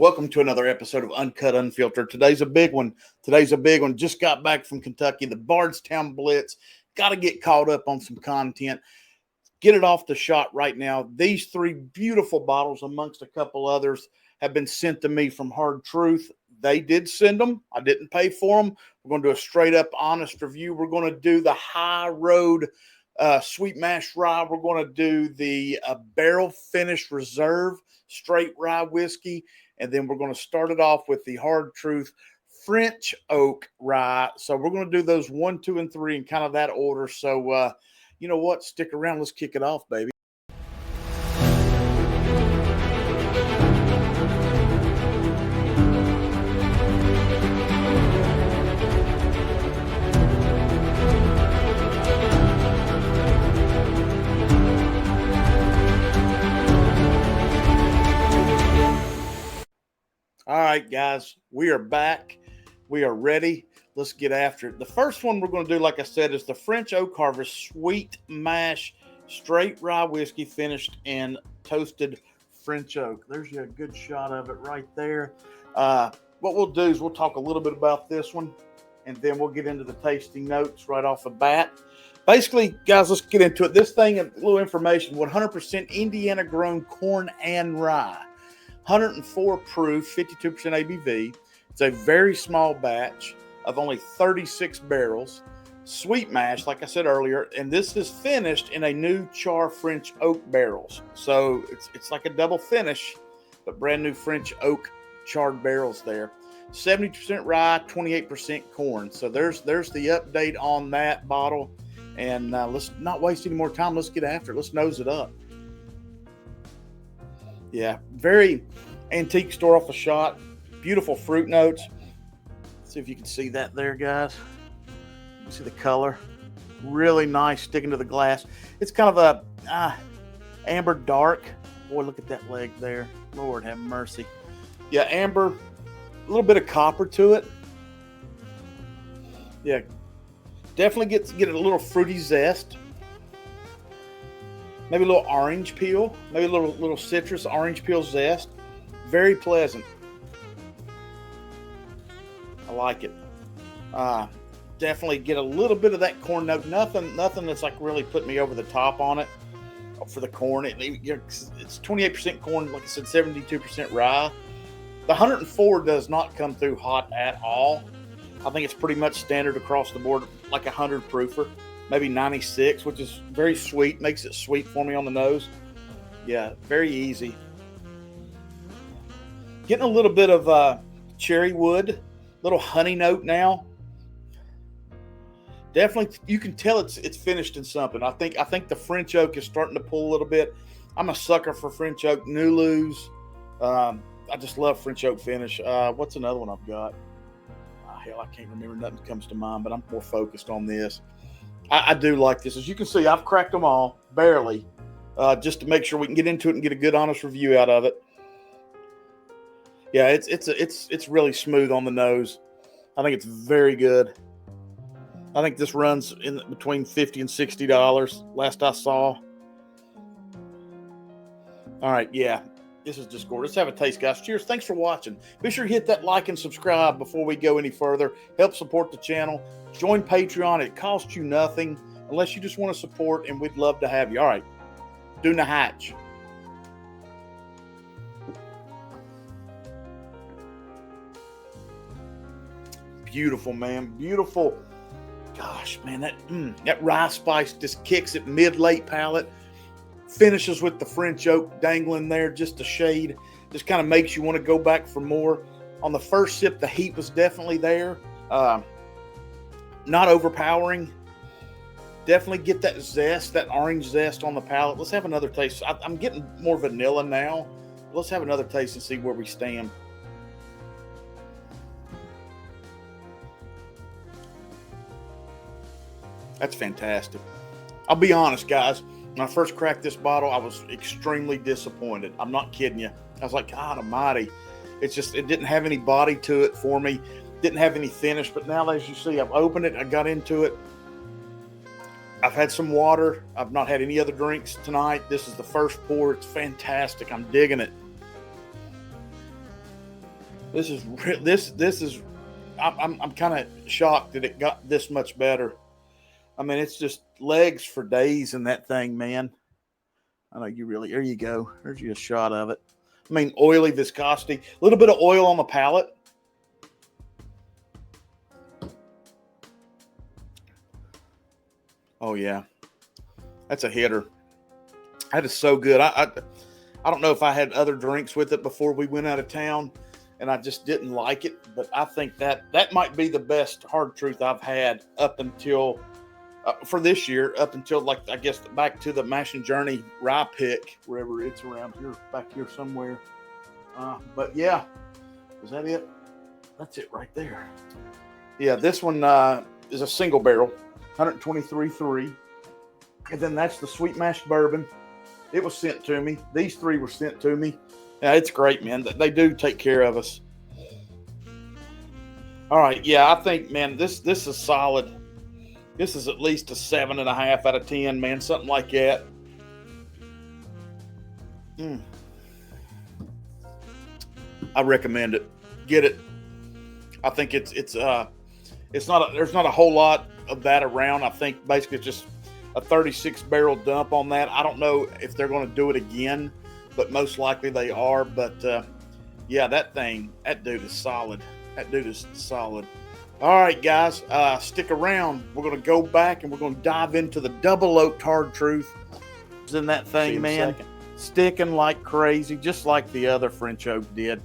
Welcome to another episode of Uncut Unfiltered. Today's a big one. Just got back from Kentucky, the Bardstown Blitz. Got to get caught up on some content. Get it off the shot right now. These three beautiful bottles, amongst a couple others, have been sent to me from Hard Truth. They did send them. I didn't pay for them. We're going to do a straight up honest review. We're going to do the High Road Sweet Mash Rye. We're going to do the Barrel Finish Reserve Straight Rye Whiskey. And then we're going to start it off with the Hard Truth French Oak Rye. So we're going to do those 1, 2, and 3 in kind of that order. So, you know what? Stick around. Let's kick it off, baby. All right, guys, we are back. We are ready. Let's get after it. The first one we're going to do, like I said, is the French Oak Harvest Sweet Mash Straight Rye Whiskey finished in toasted French oak. There's a good shot of it right there. What we'll do is we'll talk a little bit about this one, and then we'll get into the tasting notes right off the bat. Basically, guys, let's get into it. This thing, a little information, 100% Indiana-grown corn and rye. 104 proof, 52% ABV. It's a very small batch of only 36 barrels. Sweet mash, like I said earlier, and this is finished in a new char French oak barrels. So it's like a double finish, but brand new French oak charred barrels there. 70% rye, 28% corn. So there's the update on that bottle. And let's not waste any more time. Let's get after it. Let's nose it up. Yeah, very antique store off the shot. Beautiful fruit notes. Let's see if you can see that there, guys. You see the color. Really nice, sticking to the glass. It's kind of a amber dark. Boy, look at that leg there. Lord have mercy. Yeah, amber. A little bit of copper to it. Yeah, definitely get a little fruity zest. Maybe a little orange peel, maybe a little citrus orange peel zest. Very pleasant. I like it. Definitely get a little bit of that corn note. Nothing that's like really put me over the top on it for the corn. It's 28% corn, like I said, 72% rye. The 104 does not come through hot at all. I think it's pretty much standard across the board, like 100 proofer. Maybe 96, which is very sweet. Makes it sweet for me on the nose. Yeah, very easy. Getting a little bit of cherry wood, little honey note now. Definitely, you can tell it's finished in something. I think the French oak is starting to pull a little bit. I'm a sucker for French oak Nulus. I just love French oak finish. What's another one I've got? Hell, I can't remember. Nothing comes to mind, but I'm more focused on this. I do like this. As you can see, I've cracked them all, barely, just to make sure we can get into it and get a good, honest review out of it. Yeah, it's really smooth on the nose. I think it's very good. I think this runs in between $50 and $60 last I saw. All right, yeah, this is just gorgeous. Let's have a taste, guys. Cheers. Thanks for watching. Be sure to hit that like and subscribe before we go any further. Help support the channel. Join Patreon. It costs you nothing unless you just want to support, and we'd love to have you. All right, do the hatch. Beautiful, man. Beautiful. Gosh, man, that rye spice just kicks it mid-late palate. Finishes with the French oak dangling there, just a shade. Just kind of makes you want to go back for more. On the first sip, the heat was definitely there. Not overpowering. Definitely get that zest, that orange zest on the palate. Let's have another taste. I'm getting more vanilla now. Let's have another taste and see where we stand. That's fantastic. I'll be honest, guys. When I first cracked this bottle, I was extremely disappointed. I'm not kidding you. I was like, God almighty. It didn't have any body to it for me. Didn't have any finish. But now, as you see, I've opened it. I got into it. I've had some water. I've not had any other drinks tonight. This is the first pour. It's fantastic. I'm digging it. This is this is. I'm kind of shocked that it got this much better. I mean, it's just legs for days in that thing, man. I know you really. There you go. There's you a shot of it. I mean, oily viscosity, a little bit of oil on the palate. Oh yeah, that's a hitter. That is so good. I don't know if I had other drinks with it before we went out of town, and I just didn't like it. But I think that might be the best hard truth I've had up until for this year, up until like I guess back to the Mash and Journey rye pick, wherever it's around here, back here somewhere. But yeah, is that it? That's it right there. Yeah, this one is a single barrel, 123.3, and then that's the sweet mash bourbon. It was sent to me. These three were sent to me. Yeah, it's great, man. They do take care of us. All right, yeah, I think, man, this is solid. This is at least a 7.5 out of 10, man, something like that. I recommend it. Get it. I think it's not there's not a whole lot of that around. I think basically it's just a 36 barrel dump on that. I don't know if they're going to do it again, but most likely they are. But yeah, that dude is solid. That dude is solid. All right, guys, stick around. We're going to go back and we're going to dive into the double oaked hard truth. In that thing, man, sticking like crazy, just like the other French oak did.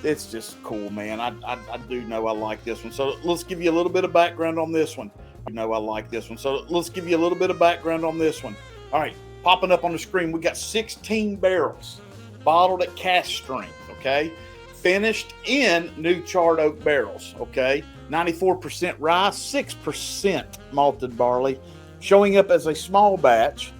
It's just cool, man. I do know I like this one. So let's give you a little bit of background on this one. I know I like this one. So let's give you a little bit of background on this one. All right, popping up on the screen, we got 16 barrels bottled at cask strength, okay? Finished in new charred oak barrels, okay? 94% rye, 6% malted barley, showing up as a small batch,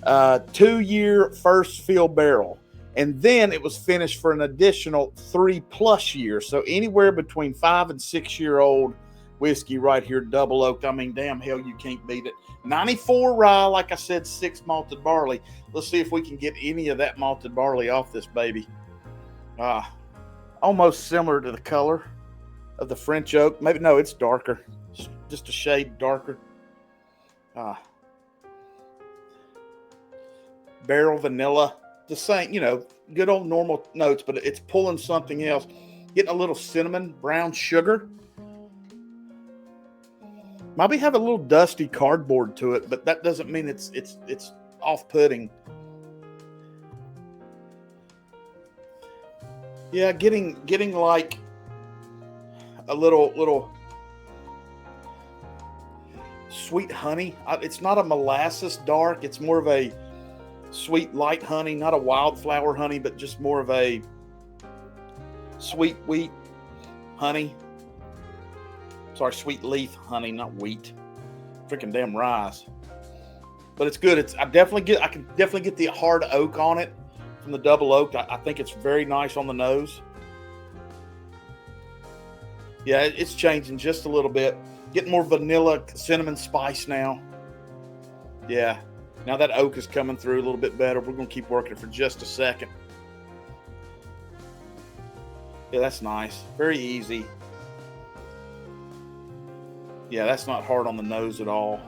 2-year first fill barrel. And then it was finished for an additional 3+ years. So anywhere between 5 and 6 year old whiskey right here, double oaked. I mean, damn hell, you can't beat it. 94 rye, like I said, 6 malted barley. Let's see if we can get any of that malted barley off this baby. Almost similar to the color of the French oak. Maybe, no, it's darker. Just a shade darker. Barrel vanilla. The same, good old normal notes, but it's pulling something else. Getting a little cinnamon, brown sugar. Maybe have a little dusty cardboard to it, but that doesn't mean it's off-putting. Yeah, getting like a little sweet honey. It's not a molasses dark. It's more of a sweet light honey, not a wildflower honey, but just more of a sweet wheat honey. Sorry, sweet leaf honey, not wheat. Freaking damn rice. But it's good. I can definitely get the hard oak on it from the double oak. I think it's very nice on the nose. Yeah, it's changing just a little bit. Getting more vanilla, cinnamon spice now. Yeah. Now that oak is coming through a little bit better. We're going to keep working it for just a second. Yeah, that's nice. Very easy. Yeah, that's not hard on the nose at all.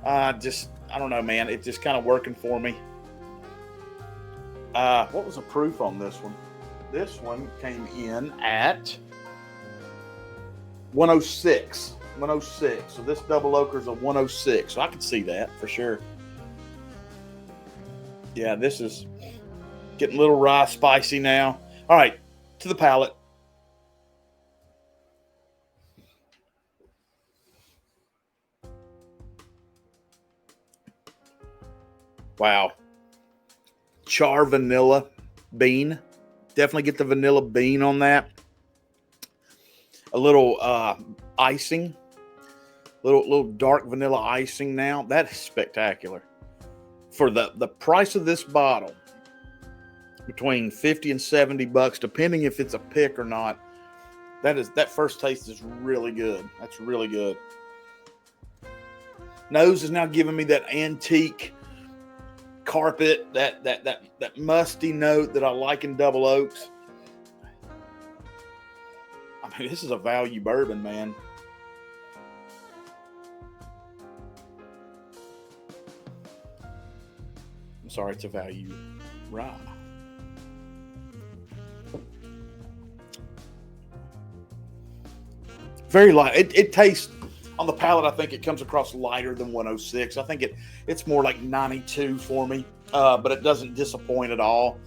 I don't know, man. It's just kind of working for me. What was the proof on this one? This one came in at 106. 106. So this double oaker is a 106. So I can see that for sure. Yeah, this is getting a little rye spicy now. All right, to the palate. Wow. Char vanilla bean. Definitely get the vanilla bean on that. A little icing. Little dark vanilla icing now. That is spectacular. For the price of this bottle, between $50 and $70, depending if it's a pick or not, that first taste is really good. That's really good. Nose is now giving me that antique carpet, that musty note that I like in double oaks. I mean, this is a value bourbon, man. I'm sorry, it's a value rye. Very light. It tastes on the palate. I think it comes across lighter than 106. I think it's more like 92 for me, but it doesn't disappoint at all.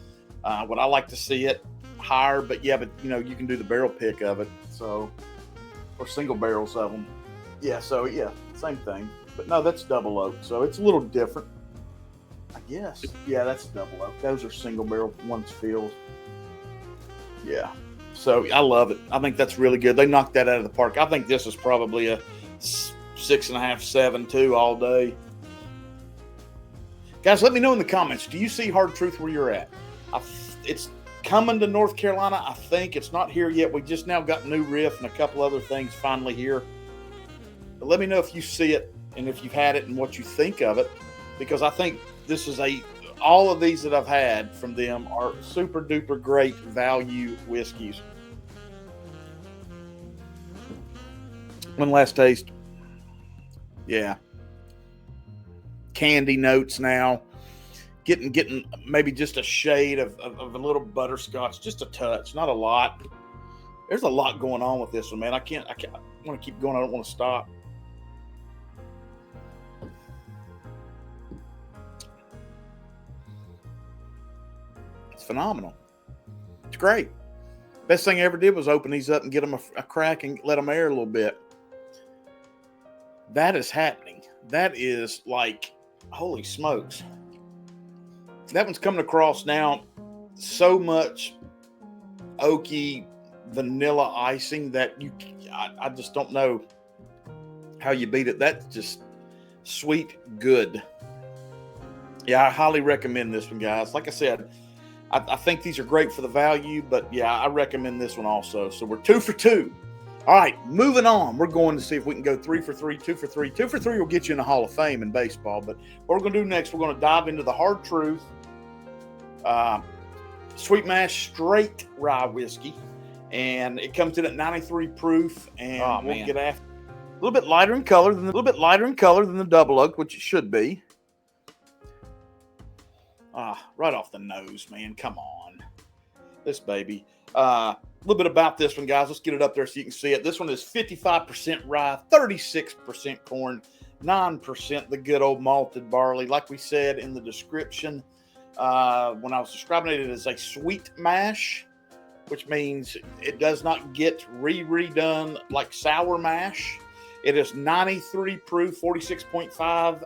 Would I like to see it higher? But yeah, but you can do the barrel pick of it, so or single barrels of them. Yeah, so yeah, same thing. But no, that's double oak, so it's a little different, I guess. Yeah, that's double oak. Those are single barrel. One's filled. Yeah. So I love it. I think that's really good. They knocked that out of the park. I think this is probably a 6.5, 7 too all day. Guys, let me know in the comments. Do you see Hard Truth where you're at? It's coming to North Carolina. I think it's not here yet. We just now got new riff and a couple other things finally here. But let me know if you see it and if you've had it and what you think of it, because I think this is all of these that I've had from them are super duper great value whiskeys. One last taste. Yeah. Candy notes now. Getting maybe just a shade of a little butterscotch, just a touch, not a lot. There's a lot going on with this one, man. I want to keep going. I don't want to stop. It's phenomenal. It's great. Best thing I ever did was open these up and get them a crack and let them air a little bit. That is happening. That is like, holy smokes. That one's coming across now so much oaky vanilla icing that I just don't know how you beat it. That's just sweet good. Yeah, I highly recommend this one, guys. Like I said, I think these are great for the value, but yeah, I recommend this one also. So we're 2 for 2. All right, moving on. We're going to see if we can go 3 for 3, 2 for 3. 2 for 3 will get you in the Hall of Fame in baseball. But what we're going to do next, we're going to dive into the Hard Truth Sweet Mash Straight Rye Whiskey. And it comes in at 93 proof. And we'll get after a little bit lighter in color than the double oak, which it should be. Right off the nose, man. Come on. This baby. A little bit about this one, guys. Let's get it up there so you can see it. This one is 55% rye, 36% corn, 9% the good old malted barley. Like we said in the description, when I was describing it, it is a sweet mash, which means it does not get redone like sour mash. It is 93 proof, 46.5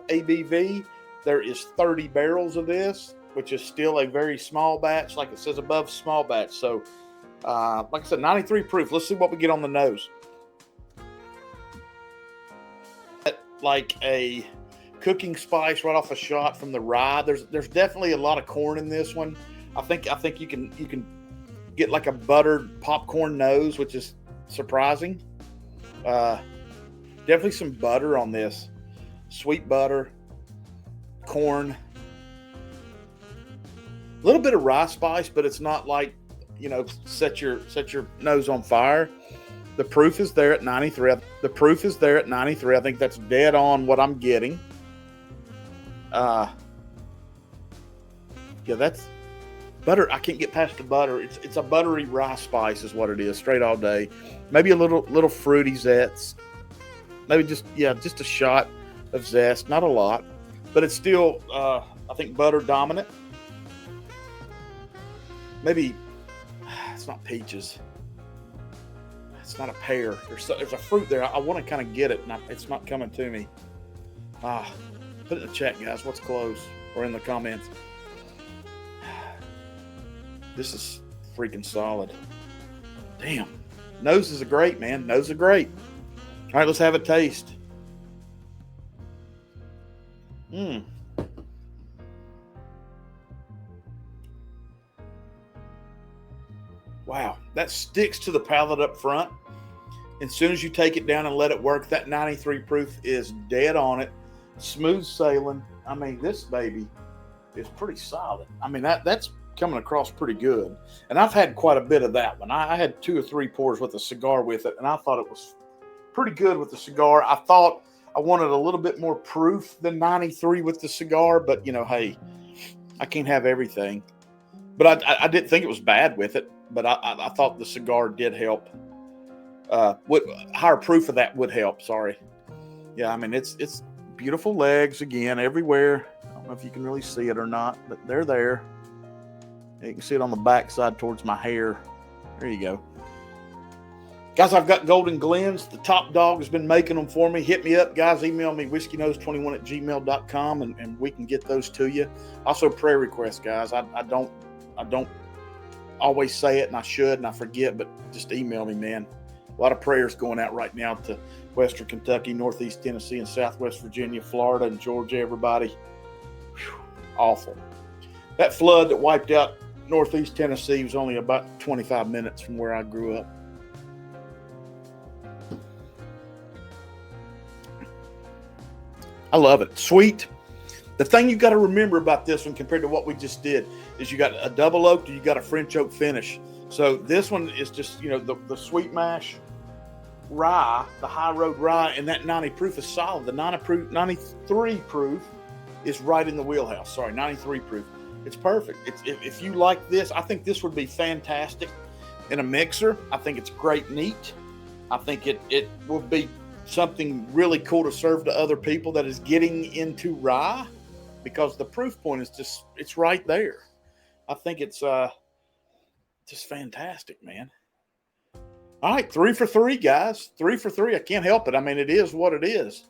ABV. There is 30 barrels of this, which is still a very small batch, like it says above, small batch. So, like I said, 93 proof. Let's see what we get on the nose. Like a cooking spice right off a shot from the rye. There's definitely a lot of corn in this one. I think you can get like a buttered popcorn nose, which is surprising. Definitely some butter on this. Sweet butter, corn, a little bit of rye spice, but it's not like, set your nose on fire. The proof is there at 93. I think that's dead on what I'm getting. Yeah, that's butter. I can't get past the butter. It's a buttery rye spice is what it is, straight all day. Maybe a little fruity zest. Maybe just a shot of zest, not a lot, but it's still I think butter dominant. Maybe it's not peaches. It's not a pear. There's a fruit there. I want to kind of get it, and it's not coming to me. Put it in the chat, guys. What's close? Or in the comments. This is freaking solid. Damn. Noses are great, man. Noses are great. All right, let's have a taste. Wow, that sticks to the palate up front. As soon as you take it down and let it work, that 93 proof is dead on it. Smooth sailing. I mean, this baby is pretty solid. I mean, that's coming across pretty good. And I've had quite a bit of that one. I had 2 or 3 pours with a cigar with it, and I thought it was pretty good with the cigar. I thought I wanted a little bit more proof than 93 with the cigar, but, you know, hey, I can't have everything. But I didn't think it was bad with it, but I thought the cigar did help. Higher proof of that would help, sorry. Yeah, I mean, it's beautiful legs again everywhere. I don't know if you can really see it or not, but they're there. You can see it on the back side towards my hair. There you go. Guys, I've got Golden Glens. The top dog has been making them for me. Hit me up, guys. Email me, whiskeynose21@gmail.com, and we can get those to you. Also, prayer requests, guys. I don't always say it, and I should, and I forget, but just email me, man. A lot of prayers going out right now to Western Kentucky, Northeast Tennessee, and Southwest Virginia, Florida, and Georgia, everybody. Whew, awful. That flood that wiped out Northeast Tennessee was only about 25 minutes from where I grew up. I love it. Sweet. The thing you got to remember about this one compared to what we just did is you got a double oak and you got a French oak finish. So this one is just, you know, the sweet mash rye, the high road rye, and that 90 proof is solid. The 93 proof is right in the wheelhouse. Sorry, 93 proof. It's perfect. If you like this, I think this would be fantastic in a mixer. I think it's great neat. I think it will be something really cool to serve to other people that is getting into rye, because the proof point is just, it's right there. I think it's just fantastic, man. All right, 3 for 3, guys. 3 for 3. I can't help it. I mean, it is what it is.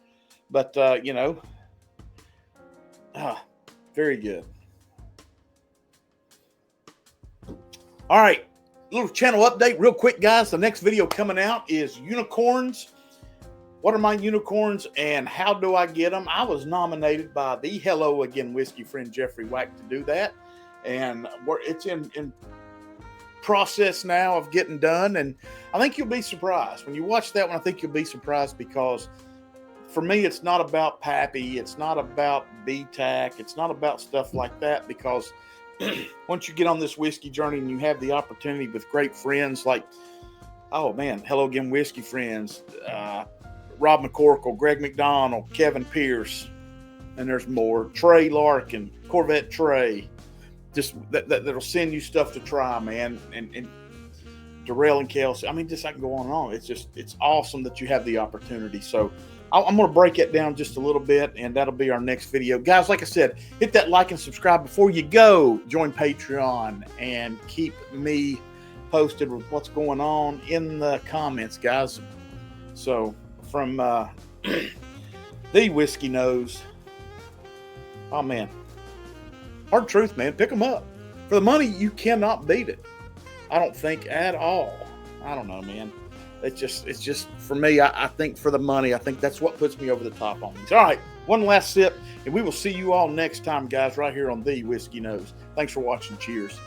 But, you know, very good. All right, little channel update real quick, guys. The next video coming out is unicorns. What are my unicorns and how do I get them? I was nominated by the Hello Again whiskey friend Jeffrey Wack to do that. And it's in process now of getting done. And I think you'll be surprised. When you watch that one, I think you'll be surprised, because for me, it's not about Pappy. It's not about BTAC. It's not about stuff like that, because once you get on this whiskey journey and you have the opportunity with great friends like, oh man, Hello Again whiskey friends, Rob McCorkle, Greg McDonald, Kevin Pierce, and there's more. Trey Larkin, Corvette Trey, just that'll send you stuff to try, man. And Darrell and Kelsey. I mean, just I can go on and on. It's awesome that you have the opportunity. So I'm going to break it down just a little bit, and that'll be our next video. Guys, like I said, hit that like and subscribe before you go. Join Patreon and keep me posted with what's going on in the comments, guys. So from the Whiskey Nose. Oh, man. Hard truth, man. Pick them up. For the money, you cannot beat it. I don't think at all. I don't know, man. It's just for me, I think for the money, I think that's what puts me over the top on these. All right, one last sip, and we will see you all next time, guys, right here on the Whiskey Nose. Thanks for watching. Cheers.